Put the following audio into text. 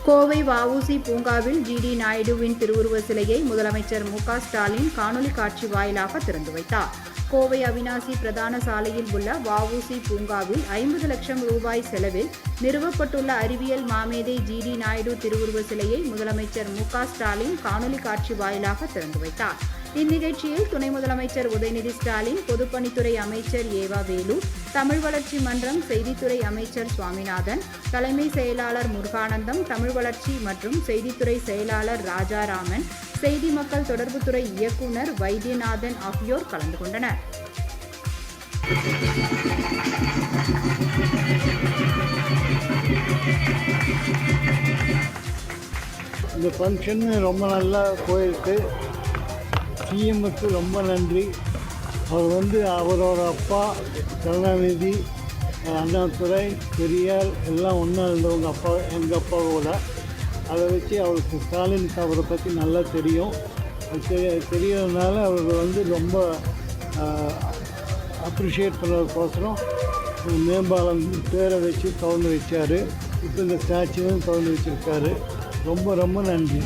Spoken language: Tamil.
கோவை வ.உ.சி. பூங்காவில் ஜி.டி. நாயுடுவின் திருவுருவ சிலையை முதலமைச்சர் மு.க. ஸ்டாலின் காணொலி காட்சி வாயிலாக திறந்து வைத்தார். கோவை அவிநாசி பிரதான சாலையில் உள்ள வ.உ.சி. பூங்காவில் 50 லட்சம் ரூபாய் செலவில் நிறுவப்பட்டுள்ள அறிவியல் மாமேதை ஜி.டி. நாயுடு திருவுருவ சிலையை முதலமைச்சர் மு.க. ஸ்டாலின் காணொலி காட்சி வாயிலாக திறந்து வைத்தார். இந்நிகழ்ச்சியில் துணை முதலமைச்சர் உதயநிதி ஸ்டாலின், பொதுப்பணித்துறை அமைச்சர் ஏவா வேலு, தமிழ் வளர்ச்சி மன்றம் செய்தித்துறை அமைச்சர் சுவாமிநாதன், தலைமை செயலாளர் முருகானந்தம், தமிழ் வளர்ச்சி மற்றும் செய்தித்துறை செயலாளர் ராஜாராமன், செய்தி மக்கள் தொடர்புத்துறை இயக்குனர் வைத்தியநாதன் ஆகியோர் கலந்து கொண்டனர். இந்த ஃபங்க்ஷன் ரொம்ப நல்லா போயிருக்கு. சிஎம்முக்கு ரொம்ப நன்றி. அவர் அவரோட அப்பா கருணாநிதி, அண்ணாதுரை, பெரியார் எல்லாம் ஒன்றா இருந்தவங்க அப்பா, எங்கள் அப்பாவோட. அதை வச்சு அவருக்கு ஸ்டாலினுக்கு அவரை பற்றி நல்லா தெரியும். தெரியறதுனால அவர் ரொம்ப அப்ரிஷியேட் பண்ணுறதுக்கோசரம் மேம்பாலம் பேரை வச்சு திறந்து வச்சார். இப்போ இந்த ஸ்டாச்சுவும் திறந்து வச்சுருக்காரு. ரொம்ப ரொம்ப நன்றி.